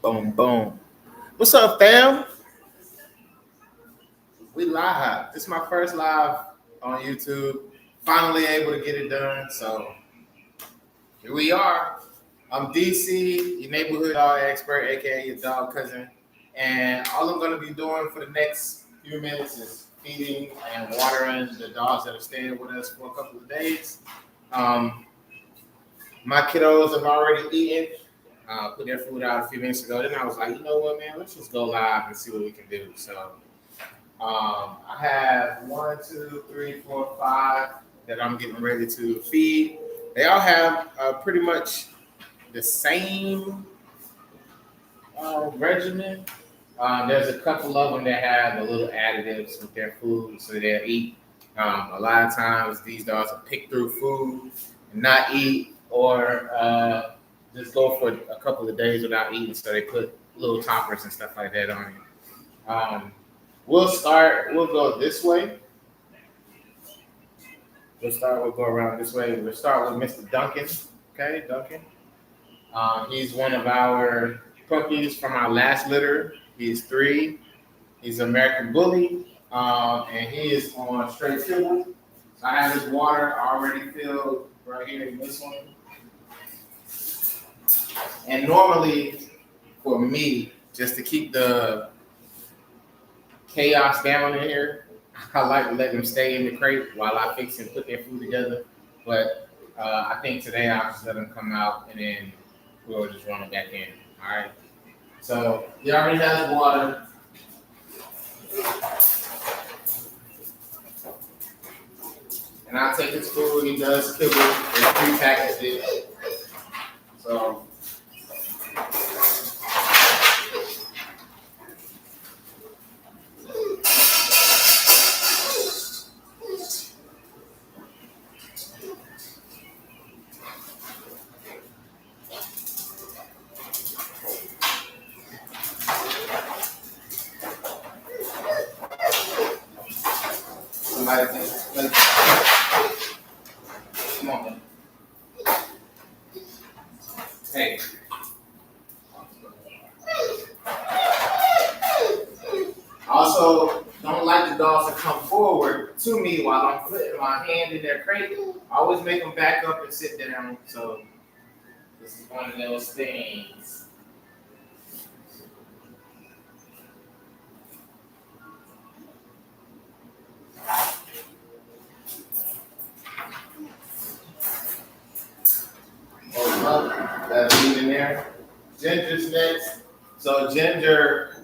Boom, boom. What's up, fam? We live. This is my first live on YouTube. Finally able to get it done. So here we are. I'm DC, your neighborhood dog expert, aka your dog cousin. And all I'm going to be doing for the next few minutes is feeding and watering the dogs that are staying with us for a couple of days. Um, my kiddos have already eaten. Put their food out a few minutes ago. Then I was like, you know what, man? Let's just go live and see what we can do. So I have 1, 2, 3, 4, 5 that I'm getting ready to feed. They all have pretty much the same regimen. There's a couple of them that have a little additives with their food, so they'll eat. A lot of times, these dogs will pick through food and not eat, or just go for a couple of days without eating. So they put little toppers and stuff like that on it. We'll go this way. We'll go around this way. We'll start with Mr. Duncan. Okay, Duncan. He's one of our puppies from our last litter. He's 3. He's an American Bully, and he is on straight kibble. So I have his water already filled right here in this one. And normally, for me, just to keep the chaos down in here, I like to let them stay in the crate while I fix and put their food together. But I think today I'll just let them come out and then we'll just run it back in. All right. So he already has water. And I'll take his food. He does kibble. It's pre-packaged. So somebody can come on, man. Hey. Also, don't like the dogs to come forward to me while I'm putting my hand in their crate. I always make them back up and sit down. So this is one of those things. That's in there. Ginger's next. So Ginger,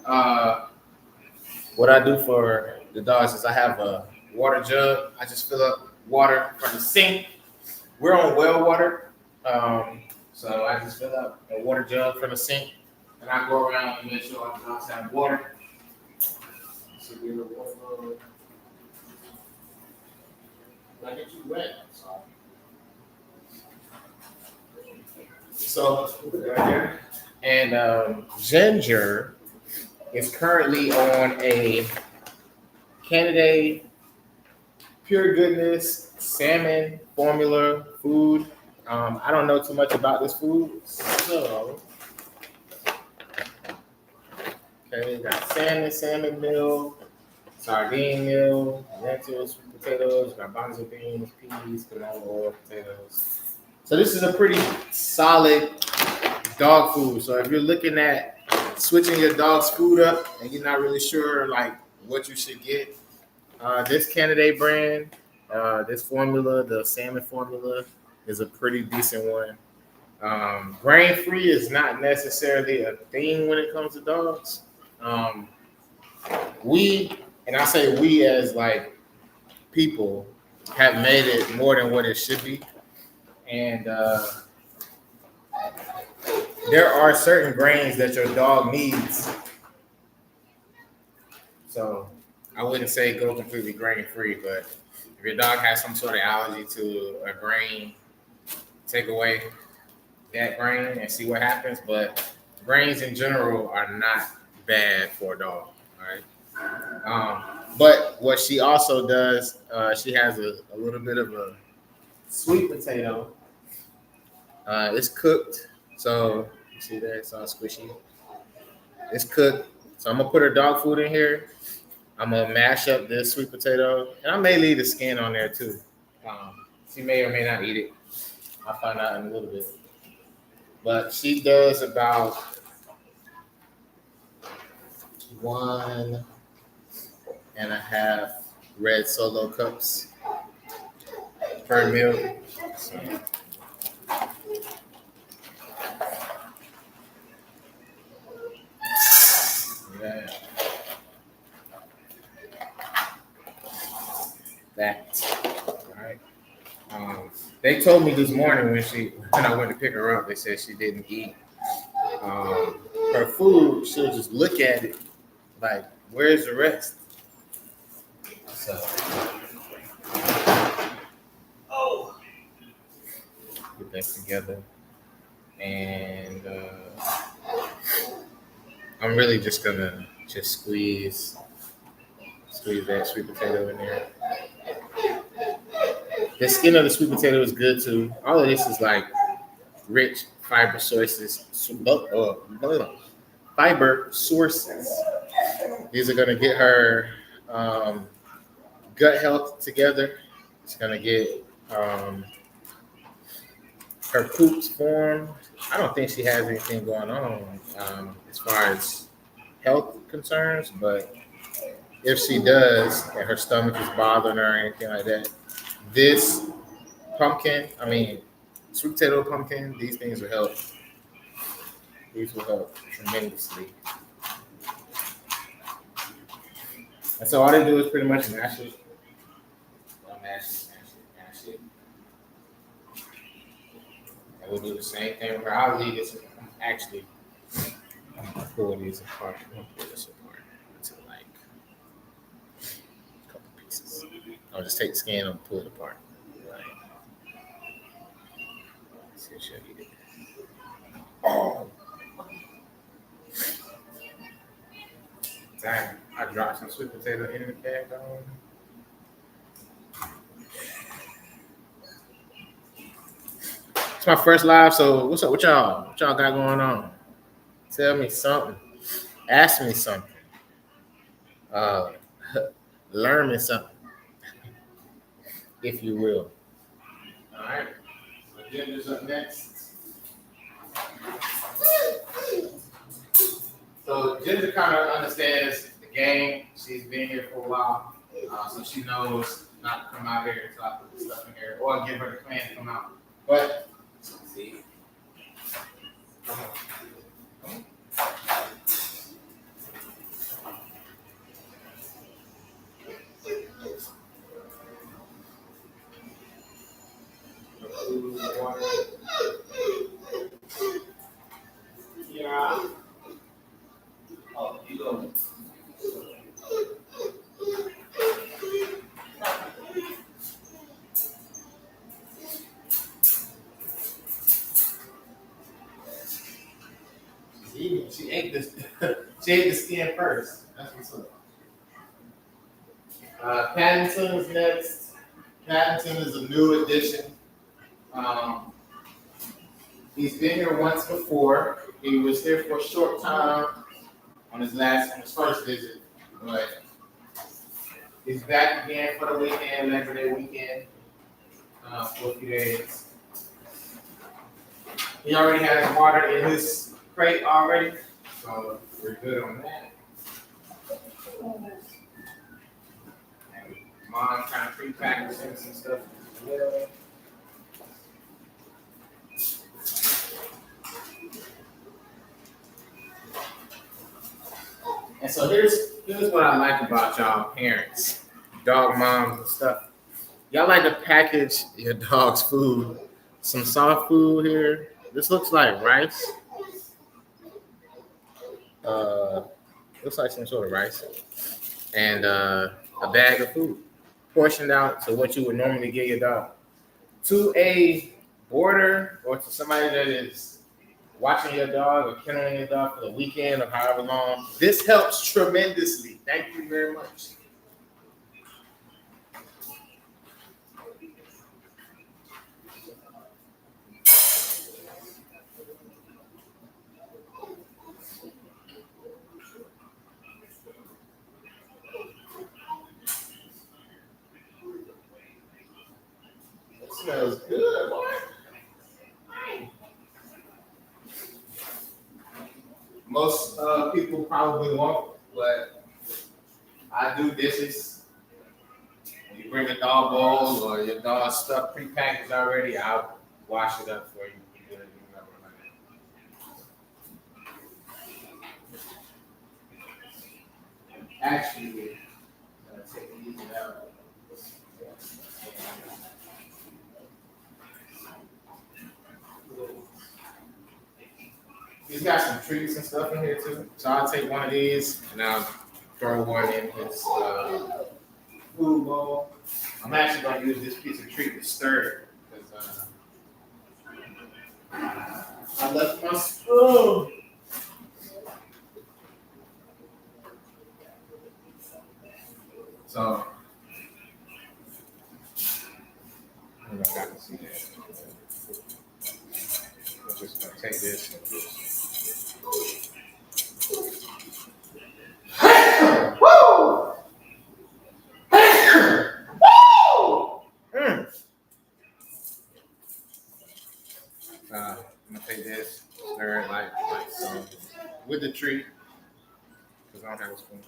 what I do for the dogs is I have a water jug. I just fill up water from the sink. We're on well water, so I just fill up a water jug from the sink, and I go around and make sure our dogs have water. So we have water. I get you wet. So right here. And Ginger is currently on a Canada Pure Goodness salmon formula food. I don't know too much about this food, so okay, we got salmon meal, sardine meal, lentils, sweet potatoes, garbanzo beans, peas, canola oil, potatoes. So this is a pretty solid dog food. So if you're looking at switching your dog's food up and you're not really sure like what you should get, this Canada brand, this formula, the salmon formula, is a pretty decent one. Grain free is not necessarily a thing when it comes to dogs. And I say we as like people, have made it more than what it should be. And there are certain grains that your dog needs. So I wouldn't say go completely grain free, but if your dog has some sort of allergy to a grain, take away that grain and see what happens. But grains in general are not bad for a dog. All right. But what she also does, she has a little bit of a sweet potato. It's cooked, so you see that it's all squishy. It's cooked. So I'm gonna put her dog food in here. I'm gonna mash up this sweet potato, and I may leave the skin on there too. She may or may not eat it. I'll find out in a little bit. But she does about 1.5 red Solo cups per meal. So, yeah, that. All right. They told me this morning when I went to pick her up, they said she didn't eat her food. She'll just look at it like, "Where's the rest?" So, get that together, and I'm really just gonna squeeze that sweet potato in there. The skin of the sweet potato is good too. All of this is like rich fiber sources. Fiber sources. These are gonna get her gut health together. It's gonna get her poops formed. I don't think she has anything going on as far as health concerns, but if she does, and her stomach is bothering her or anything like that, this sweet potato pumpkin, these things will help. These will help tremendously. And so all they do is pretty much mash it. Mash it. And we'll do the same thing with her. I'll leave this. Actually, I'm gonna pull these apart. I'm gonna pull this apart into like a couple pieces. I'll just take the skin and pull it apart. Right. See if she'll eat it. Oh. Dang, I dropped some sweet potato in the bag. It's my first live, so what's up? What y'all got going on? Tell me something. Ask me something. Learn me something, if you will. All right. So Ginger's up next. So Ginger kind of understands the game. She's been here for a while, so she knows not to come out here until I put the stuff in here, or give her the command to come out. But see, come on. Yeah. Oh, you go. She ate this. She ate the skin first. That's what's up. Paddington is next. Paddington is a new addition. He's been here once before. He was here for a short time on his first visit, but he's back again for the weekend, Labor Day weekend, for a few days. He already has water in his crate already, so we're good on that. And Mom kind of pre-packaging some stuff as well. And so here's what I like about y'all parents, dog moms and stuff. Y'all like to package your dog's food. Some soft food here. This looks like rice. Looks like some sort of rice. And a bag of food. Portioned out to what you would normally give your dog. To a boarder or to somebody that is watching your dog or kenneling your dog for the weekend or however long, this helps tremendously. Thank you very much. smells good, boy. Most people probably won't, but I do dishes. When you bring a dog bowl or your dog stuff prepackaged already, I'll wash it up for you. Actually, take these out. He's got some treats and stuff in here too. So I'll take one of these and I'll throw one in his food bowl. I'm actually going to use this piece of treat to stir it because I left my spoon. So I don't know if I can see that. I'm just going to take this and just. Woo! I'm gonna take this, stir it like so with the treat, because I don't have a spoon.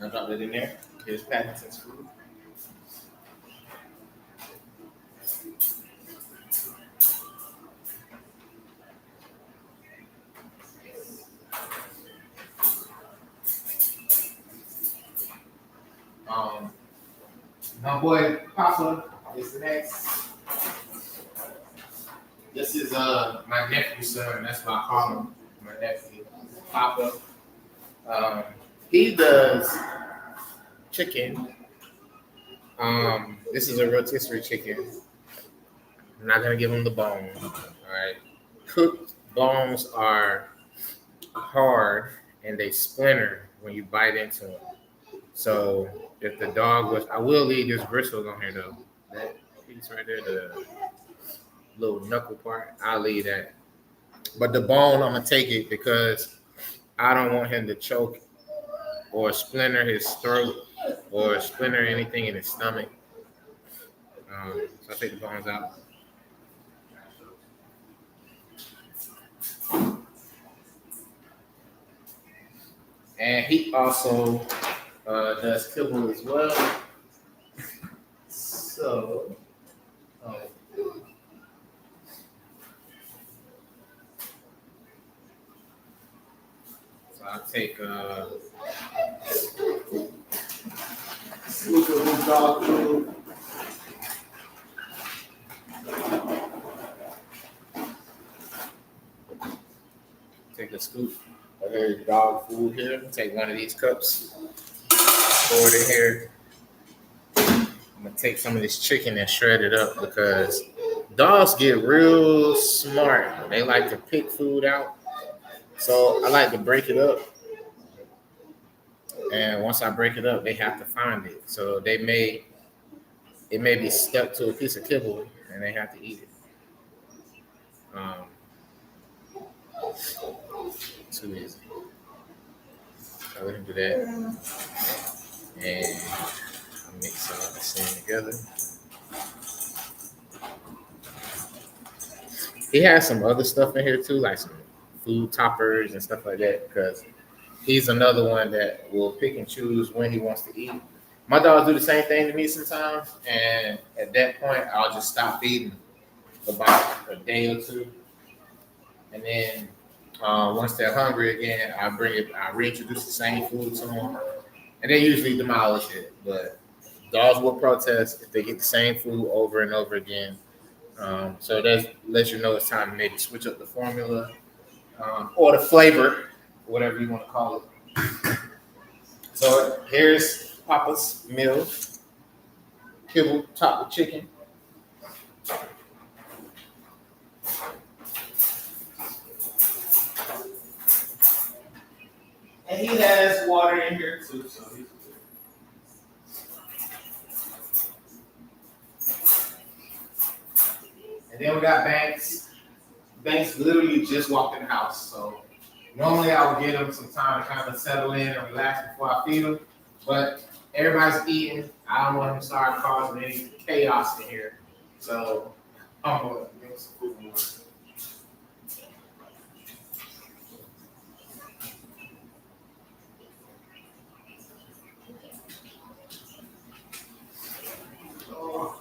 I'll drop it in there. Here's Pattinson's food. My boy Papa is next. This is my nephew's son. That's why I call him my nephew, Papa. He does chicken. This is a rotisserie chicken. I'm not gonna give him the bone. All right. Cooked bones are hard and they splinter when you bite into them. So if the dog was, I will leave this bristles on here though. That piece right there, the little knuckle part, I'll leave that. But the bone, I'm gonna take it because I don't want him to choke or splinter his throat or splinter anything in his stomach. So I take the bones out. And he also does kibble as well. So, so I'll take scoop of his dog food. Take a scoop of his dog food here. Take one of these cups. Pour it in here. I'm gonna take some of this chicken and shred it up because dogs get real smart. They like to pick food out. So I like to break it up. And once I break it up, they have to find it. So it may be stuck to a piece of kibble and they have to eat it. Too easy. So let him do that. And I'll mix all this in together. He has some other stuff in here too, like some food toppers and stuff like that, because he's another one that will pick and choose when he wants to eat. My dogs do the same thing to me sometimes, and at that point, I'll just stop feeding about a day or two. And then once they're hungry again, I reintroduce the same food to them, and they usually demolish it. But dogs will protest if they get the same food over and over again. So that lets you know it's time to maybe switch up the formula or the flavor, whatever you want to call it. So here's Papa's meal: kibble topped with chicken. And he has water in here too, so he's good. And then we got Banks. Banks literally just walked in the house, so normally I would give him some time to kind of settle in and relax before I feed him. But everybody's eating. I don't want to start causing any chaos in here. So I'm gonna make some food. Oh.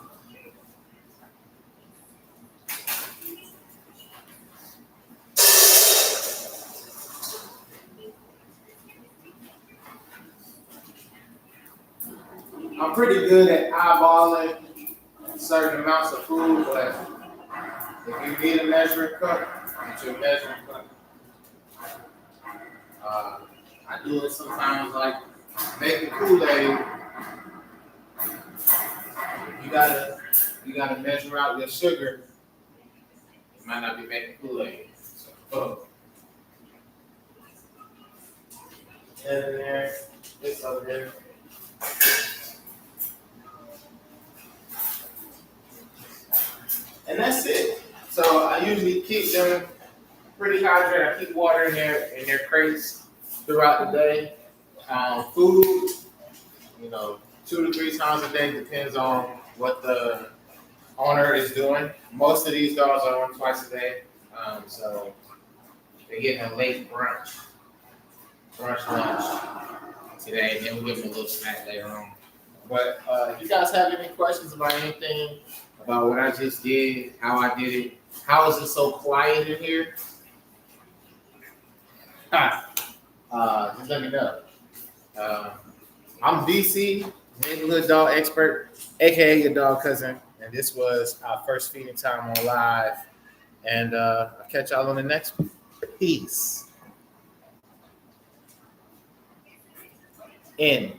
I'm pretty good at eyeballing certain amounts of food, but if you need a measuring cup, get your measuring cup. I do it sometimes like making Kool-Aid. You gotta you gotta measure out your sugar. You might not be making Kool-Aid. So, and there, this over there. And that's it. So I usually keep them pretty hydrated. I keep water in their crates throughout the day. Food, 2 to 3 times a day depends on what the owner is doing. Most of these dogs are on twice a day, so they're getting a late brunch lunch today, and then we'll give them a little snack later on. But if you guys have any questions about anything, about what I just did, how I did it, how is it so quiet in here? Just let me know. I'm DC, neighborhood dog expert, aka your dog cousin, and this was our first feeding time on live. And I'll catch y'all on the next one. Peace. In.